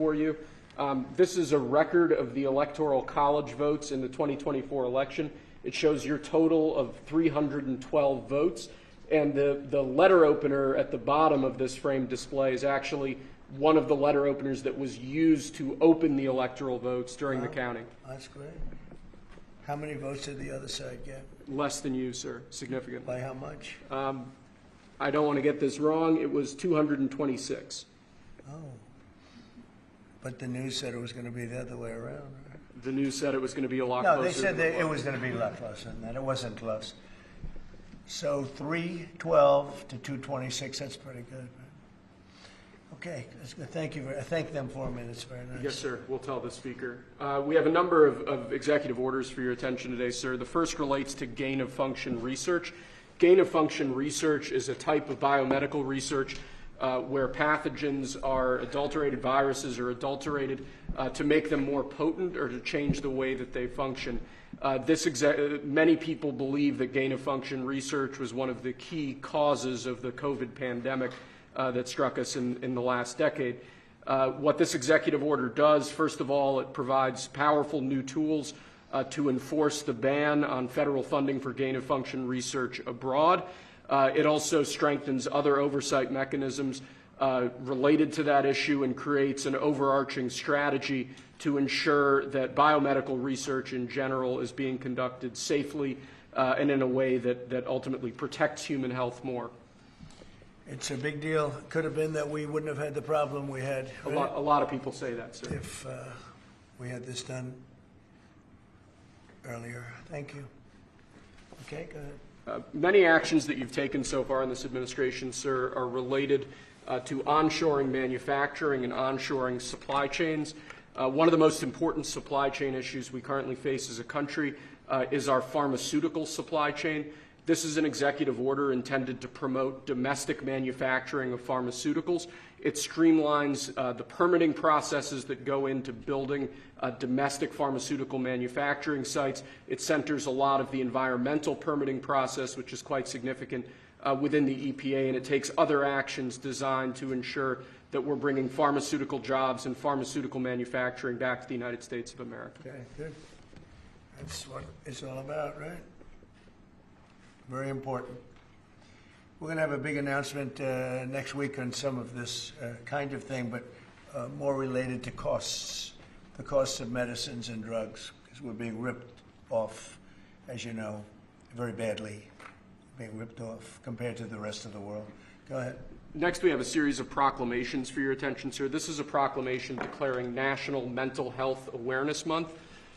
for you. This is a record of the Electoral College votes in the 2024 election. It shows your total of 312 votes, and the letter opener at the bottom of this framed display is actually one of the letter openers that was used to open the electoral votes during the counting. That's great. How many votes did the other side get? Less than you, sir, significantly. By how much? I don't want to get this wrong. It was 226. Oh. But the news said it was going to be the other way around, right? The news said it was going to be a lot closer. closer. No, they said that it was going to be a lot closer than that. It wasn't close. So 312 to 226, that's pretty good. Okay, that's good. Thank you. Thank them for me. That's very nice. Yes, sir. We'll tell the Speaker. We have a number of executive orders for your attention today, sir. The first relates to gain-of-function research. Gain-of-function research is a type of biomedical research where pathogens are adulterated, viruses are adulterated to make them more potent or to change the way that they function. Many people believe that gain-of-function research was one of the key causes of the COVID pandemic that struck us in the last decade. What this executive order does, first of all, it provides powerful new tools to enforce the ban on federal funding for gain-of-function research abroad. It also strengthens other oversight mechanisms related to that issue and creates an overarching strategy to ensure that biomedical research in general is being conducted safely and in a way that ultimately protects human health more. It's a big deal. Could have been that we wouldn't have had the problem we had. Right? A lot of people say that, sir. If we had this done earlier. Thank you. Okay, go ahead. Many actions that you've taken so far in this administration, sir, are related to onshoring manufacturing and onshoring supply chains. One of the most important supply chain issues we currently face as a country is our pharmaceutical supply chain. This is an executive order intended to promote domestic manufacturing of pharmaceuticals. It streamlines the permitting processes that go into building domestic pharmaceutical manufacturing sites. It centers a lot of the environmental permitting process, which is quite significant within the EPA, and it takes other actions designed to ensure that we're bringing pharmaceutical jobs and pharmaceutical manufacturing back to the United States of America. Okay, good. That's what it's all about, right? Very important. We're going to have a big announcement next week on some of this kind of thing, but more related to costs, the costs of medicines and drugs, because we're being ripped off, as you know, very badly, being ripped off compared to the rest of the world. Go ahead. Next, we have a series of proclamations for your attention, sir. This is a proclamation declaring National Mental Health Awareness Month.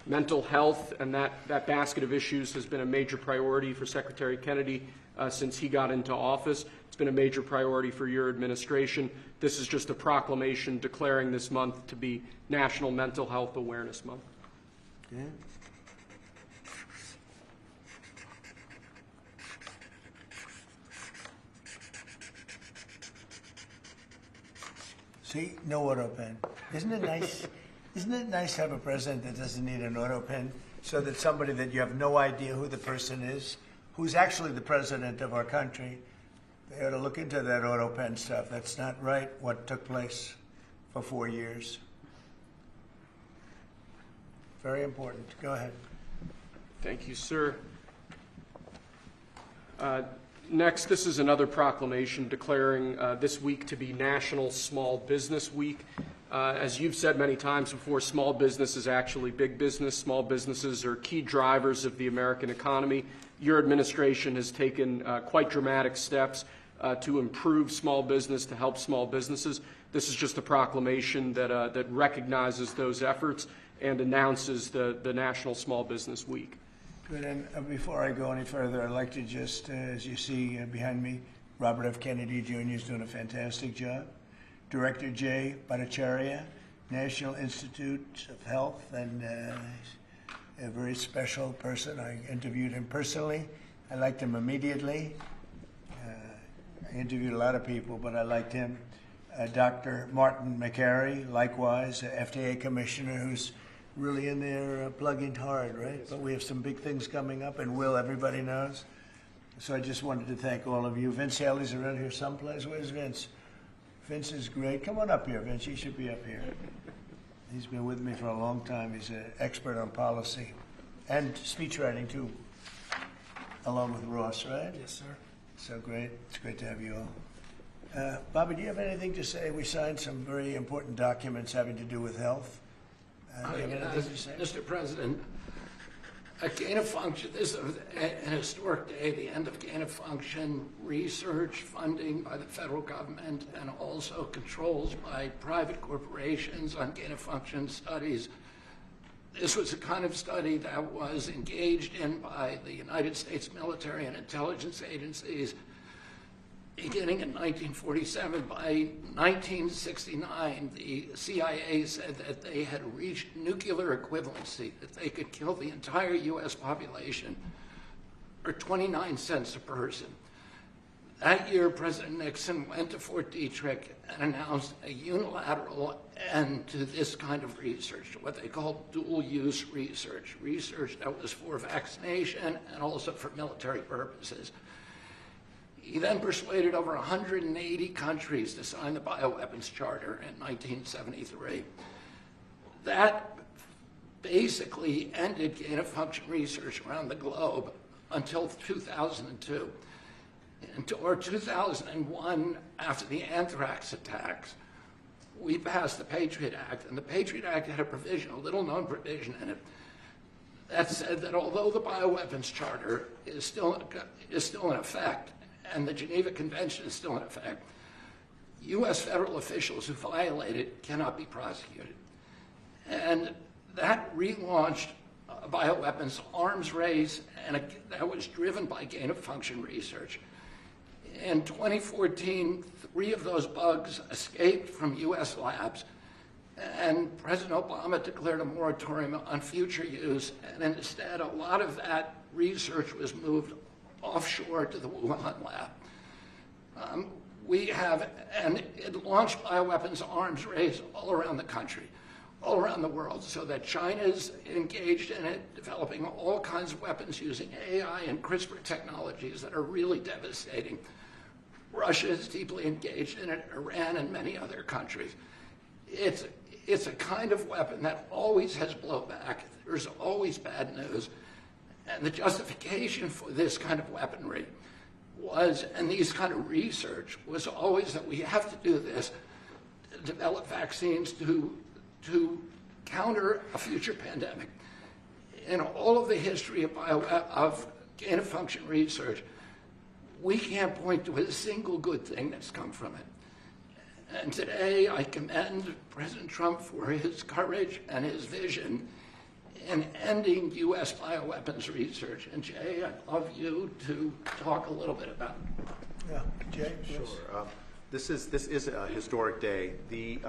Mental health and that basket of issues has been a major priority for Secretary Kennedy since he got into office. It's been a major priority for your administration. This is just a proclamation declaring this month to be National Mental Health Awareness Month. Okay. See, no auto pen. Isn't it nice? Isn't it nice to have a president that doesn't need an auto pen, so that somebody that you have no idea who the person is, who's actually the president of our country, they ought to look into that auto pen stuff. That's not right, what took place for 4 years. Very important. Go ahead. Thank you, sir. Next, this is another proclamation declaring this week to be National Small Business Week. As you've said many times before, small business is actually big business. Small businesses are key drivers of the American economy. Your administration has taken quite dramatic steps to improve small business, to help small businesses. This is just a proclamation that recognizes those efforts and announces the National Small Business Week. Good. And before I go any further, I'd like to just, as you see behind me, Robert F. Kennedy Jr. is doing a fantastic job. Director Jay Bhattacharya, National Institute of Health, and a very special person. I interviewed him personally. I liked him immediately. I interviewed a lot of people, but I liked him. Dr. Martin McCary, likewise, FDA commissioner, who's really in there plugging hard, right? But we have some big things coming up, and everybody knows. So I just wanted to thank all of you. Vince Haley's around here someplace. Where's Vince? Vince is great. Come on up here, Vince. You should be up here. He's been with me for a long time. He's an expert on policy and speech writing, too, along with Ross, right? Yes, sir. So great. It's great to have you all. Bobby, do you have anything to say? We signed some very important documents having to do with health. Do you have anything to say? Mr. President, a gain of function, this is an historic day, the end of gain of function research funding by the federal government and also controls by private corporations on gain of function studies. This was a kind of study that was engaged in by the United States military and intelligence agencies beginning in 1947. By 1969, the CIA said that they had reached nuclear equivalency, that they could kill the entire U.S. population for 29 cents a person. That year, President Nixon went to Fort Detrick and announced a unilateral end to this kind of research, what they called dual-use research, research that was for vaccination and also for military purposes. He then persuaded over 180 countries to sign the Bioweapons Charter in 1973. That basically ended gain-of-function research around the globe until 2002. Or 2001, after the anthrax attacks, we passed the Patriot Act, and the Patriot Act had a provision, a little-known provision in it, that said that although the Bioweapons Charter is still in effect, and the Geneva Convention is still in effect, U.S. federal officials who violate it cannot be prosecuted. And that relaunched a bioweapons arms race, and that was driven by gain-of-function research. In 2014, 3 of those bugs escaped from U.S. labs, and President Obama declared a moratorium on future use, and instead a lot of that research was moved offshore to the Wuhan lab. And it launched bioweapons arms race all around the country, all around the world, so that China's engaged in it, developing all kinds of weapons using AI and CRISPR technologies that are really devastating. Russia is deeply engaged in it, Iran and many other countries. It's a kind of weapon that always has blowback. There's always bad news. And the justification for this kind of weaponry was, and these kind of research, was always that we have to do this to develop vaccines to counter a future pandemic. In all of the history of gain-of-function research, we can't point to a single good thing that's come from it. And today, I commend President Trump for his courage and his vision in ending U.S. bioweapons research. And Jay, I'd love you to talk a little bit about it. Yeah, Jay? Sure. This is a historic day. The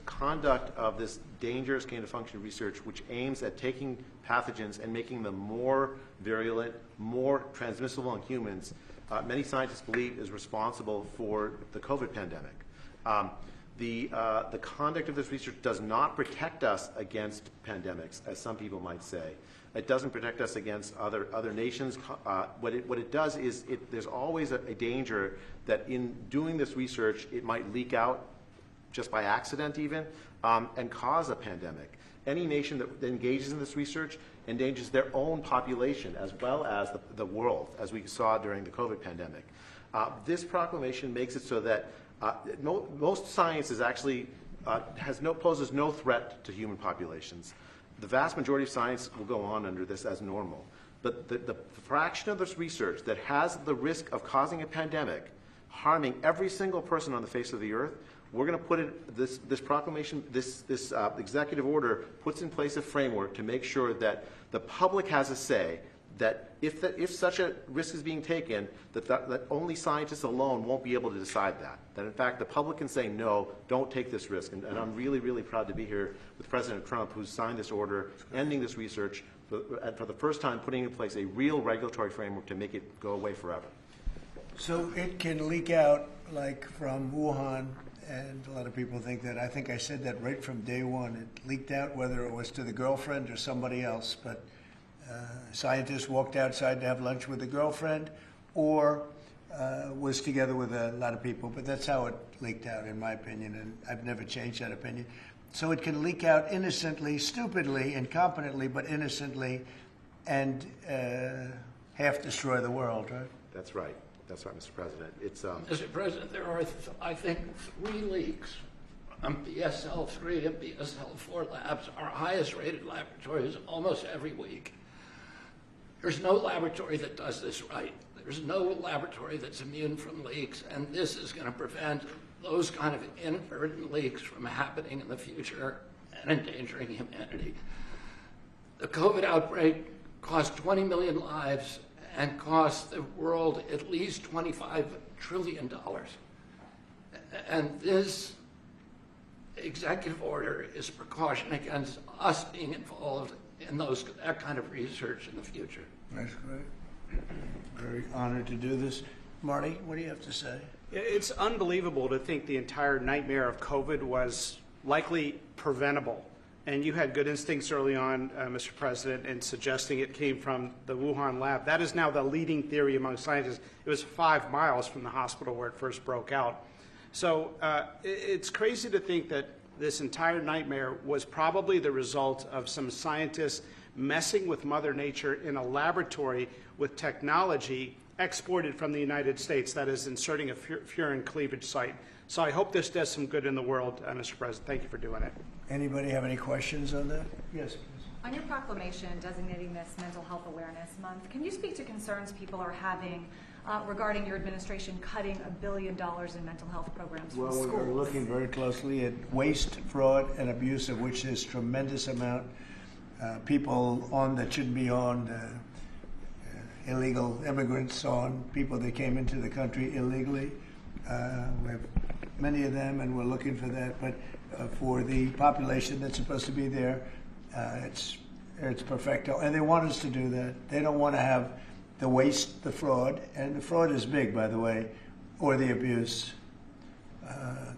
conduct of this dangerous gain-of-function research, which aims at taking pathogens and making them more virulent, more transmissible in humans, many scientists believe is responsible for the COVID pandemic. The conduct of this research does not protect us against pandemics, as some people might say. It doesn't protect us against other nations. What it does is there's always a danger that in doing this research, it might leak out just by accident even, and cause a pandemic. Any nation that engages in this research endangers their own population as well as the world, as we saw during the COVID pandemic. This proclamation makes it so that most science is actually poses no threat to human populations. The vast majority of science will go on under this as normal. But the fraction of this research that has the risk of causing a pandemic, harming every single person on the face of the earth, we're going to put it, this proclamation, this executive order puts in place a framework to make sure that the public has a say, that if such a risk is being taken, that only scientists alone won't be able to decide that. That in fact the public can say, no, don't take this risk. And I'm really, really proud to be here with President Trump, who's signed this order, ending this research, for the first time putting in place a real regulatory framework to make it go away forever. So it can leak out like from Wuhan, and a lot of people think that. I think I said that right from day one. It leaked out whether it was to the girlfriend or somebody else, but scientists walked outside to have lunch with a girlfriend or was together with a lot of people. But that's how it leaked out, in my opinion, and I've never changed that opinion. so it can leak out innocently, stupidly, incompetently, but innocently, and half destroy the world, right? That's right. That's right, Mr. President. It's Mr. President, there are, I think, 3 leaks on BSL-3 and BSL-4 labs, our highest rated laboratories almost every week. There's no laboratory that does this right. There's no laboratory that's immune from leaks, and this is going to prevent those kind of inadvertent leaks from happening in the future and endangering humanity. The COVID outbreak cost 20 million lives and cost the world at least $25 trillion. And this executive order is a precaution against us being involved in that kind of research in the future. That's great. Very honored to do this. Marty, what do you have to say? It's unbelievable to think the entire nightmare of COVID was likely preventable. And you had good instincts early on, Mr. President, in suggesting it came from the Wuhan lab. That is now the leading theory among scientists. It was 5 miles from the hospital where it first broke out. So it's crazy to think that this entire nightmare was probably the result of some scientists messing with Mother Nature in a laboratory with technology exported from the United States, that is inserting a furin cleavage site. So I hope this does some good in the world, Mr. President. Thank you for doing it. Anybody have any questions on that? Yes, please. On your proclamation designating this Mental Health Awareness Month, can you speak to concerns people are having regarding your administration cutting $1 billion in mental health programs from schools? Well, we're looking very closely at waste, fraud, and abuse, of which there's tremendous amount. People on that shouldn't be on, illegal immigrants on, people that came into the country illegally. We have many of them, and we're looking for that. But for the population that's supposed to be there, it's perfecto. And they want us to do that. They don't want to have the waste, the fraud, and the fraud is big, by the way, or the abuse.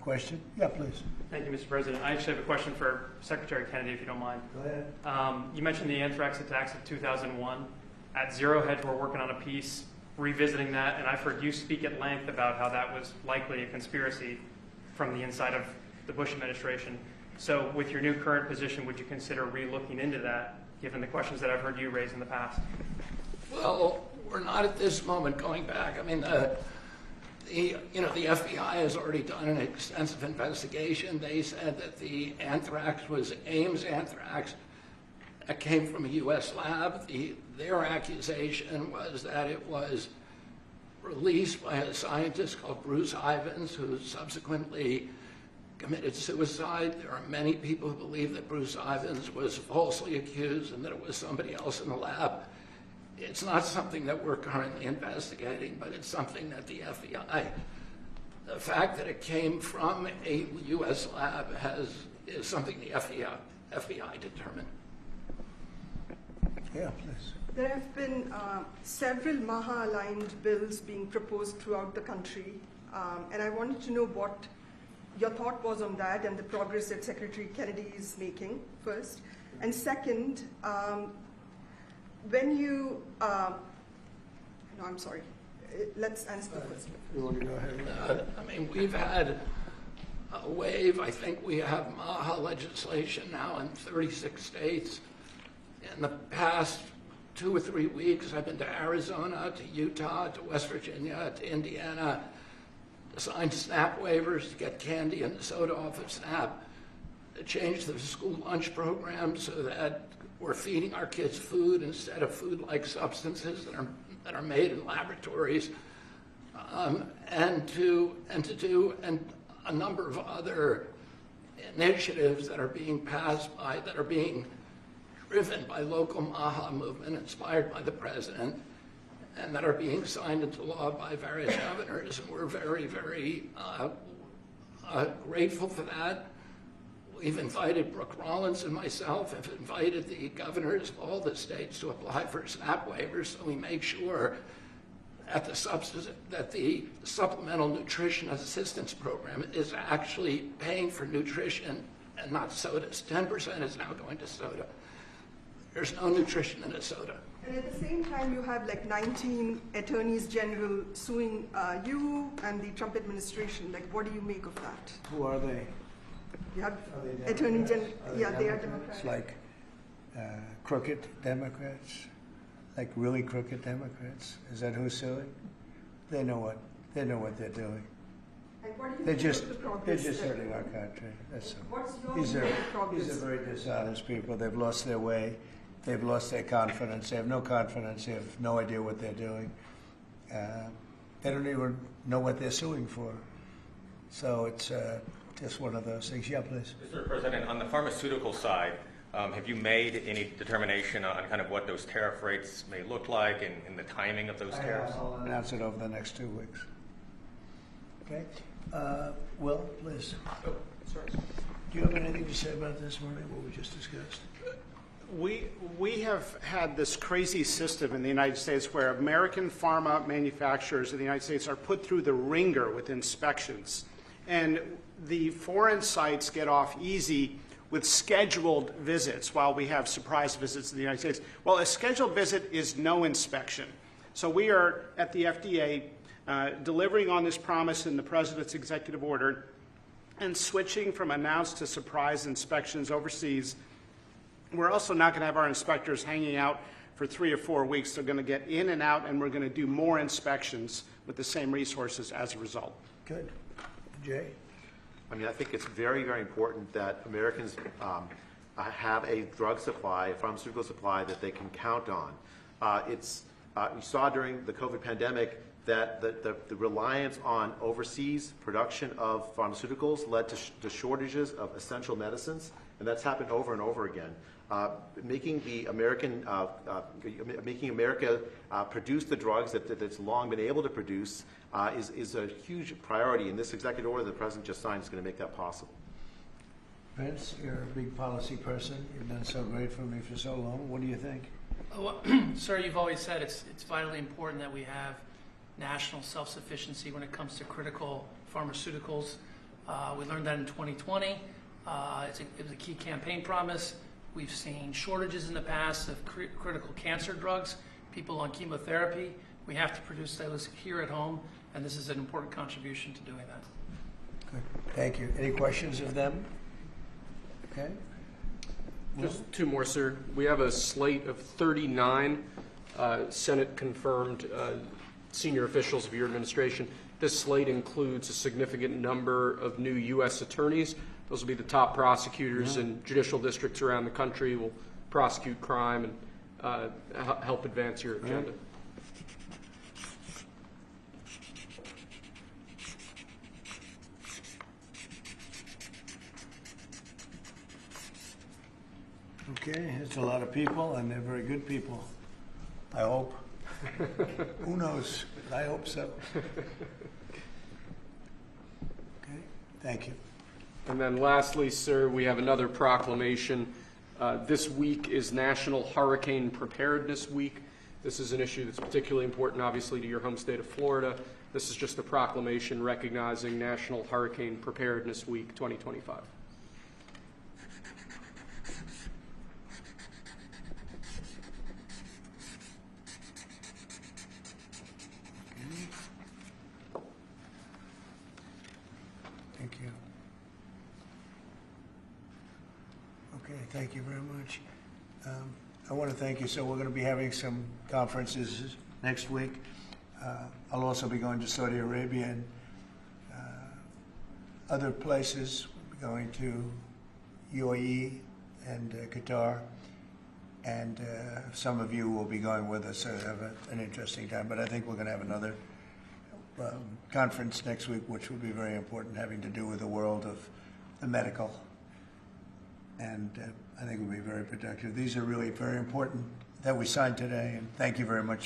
Question? Yeah, please. Thank you, Mr. President. I actually have a question for Secretary Kennedy, if you don't mind. Go ahead. You mentioned the anthrax attacks of 2001. At Zero Hedge, we're working on a piece revisiting that, and I've heard you speak at length about how that was likely a conspiracy from the inside of the Bush administration. So with your new current position, would you consider re-looking into that, given the questions that I've heard you raise in the past? Well, we're not at this moment going back. I mean, the FBI has already done an extensive investigation. They said that the anthrax was Ames anthrax. It came from a U.S. lab. Their accusation was that it was released by a scientist called Bruce Ivins, who subsequently committed suicide. There are many people who believe that Bruce Ivins was falsely accused and that it was somebody else in the lab. It's not something that we're currently investigating, but it's something that the FBI, the fact that it came from a U.S. lab is something the FBI determined. Yeah, please. There have been several Maha-aligned bills being proposed throughout the country, and I wanted to know what your thought was on that and the progress that Secretary Kennedy is making, first. And second, when you, no, I'm sorry. Let's answer the question. You want to go ahead? I mean, we've had a wave. I think we have Maha legislation now in 36 states. In the past 2 or 3 weeks, I've been to Arizona, to Utah, to West Virginia, to Indiana, to sign SNAP waivers, to get candy and soda off of SNAP, to change the school lunch program so that we're feeding our kids food instead of food-like substances that are made in laboratories, and to do a number of other initiatives that are being passed by, that are being driven by local Maha movement, inspired by the president, and that are being signed into law by various governors. And we're very, very grateful for that. We've invited Brooke Rollins and myself have invited the governors of all the states to apply for SNAP waivers, so we make sure that the Supplemental Nutrition Assistance Program is actually paying for nutrition and not sodas. 10% is now going to soda. There's no nutrition in a soda. And at the same time, you have like 19 attorneys general suing you and the Trump administration. Like, what do you make of that? Who are they? You have Attorney General. Yeah, they are Democrats. It's like crooked Democrats, like really crooked Democrats. Is that who's suing? They know what they're doing. And what do you They're think just of the progress hurting our country. That's all. What's your These view are of the progress? very dishonest people. They've lost their way. They've lost their confidence. They have no confidence. They have no idea what they're doing. They don't even know what they're suing for. So it's just one of those things. Yeah, please. Mr. President, on the pharmaceutical side, have you made any determination on kind of what those tariff rates may look like and the timing of those tariffs? I'll announce it over the next 2 weeks. Okay. Will, please. Oh, sorry. Do you have anything to say about this, Marie, what we just discussed? We have had this crazy system in the United States where American pharma manufacturers in the United States are put through the ringer with inspections. And the foreign sites get off easy with scheduled visits while we have surprise visits in the United States. Well, a scheduled visit is no inspection. So we are at the FDA delivering on this promise in the President's executive order and switching from announced to surprise inspections overseas. We're also not going to have our inspectors hanging out for 3 or 4 weeks. They're going to get in and out, and we're going to do more inspections with the same resources as a result. Good. Jay? I mean, I think it's very, very important that Americans have a drug supply, a pharmaceutical supply that they can count on. We saw during the COVID pandemic that the reliance on overseas production of pharmaceuticals led to shortages of essential medicines, and that's happened over and over again. Making America produce the drugs that it's long been able to produce is a huge priority, and this executive order the President just signed is going to make that possible. Vince, you're a big policy person. You've been so great for me for so long. What do you think? Well, sir, you've always said it's vitally important that we have national self-sufficiency when it comes to critical pharmaceuticals. We learned that in 2020. It was a key campaign promise. We've seen shortages in the past of critical cancer drugs, people on chemotherapy. We have to produce those here at home, and this is an important contribution to doing that. Good. Thank you. Any questions of them? Okay. Just two more, sir. We have a slate of 39 Senate-confirmed senior officials of your administration. This slate includes a significant number of new U.S. attorneys. Those will be the top prosecutors in judicial districts around the country, will prosecute crime and help advance your agenda. Okay, it's a lot of people, and they're very good people. I hope. Who knows? I hope so. Okay, thank you. And then lastly, sir, we have another proclamation. This week is National Hurricane Preparedness Week. This is an issue that's particularly important, obviously, to your home state of Florida. This is just a proclamation recognizing National Hurricane Preparedness Week 2025. Thank you. Okay, thank you very much. I want to thank you. So we're going to be having some conferences next week. I'll also be going to Saudi Arabia and other places. We'll be going to UAE and Qatar. And some of you will be going with us, so have an interesting time. But I think we're going to have another conference next week, which will be very important, having to do with the world of the medical. And I think it will be very productive. These are really very important that we signed today, and thank you very much.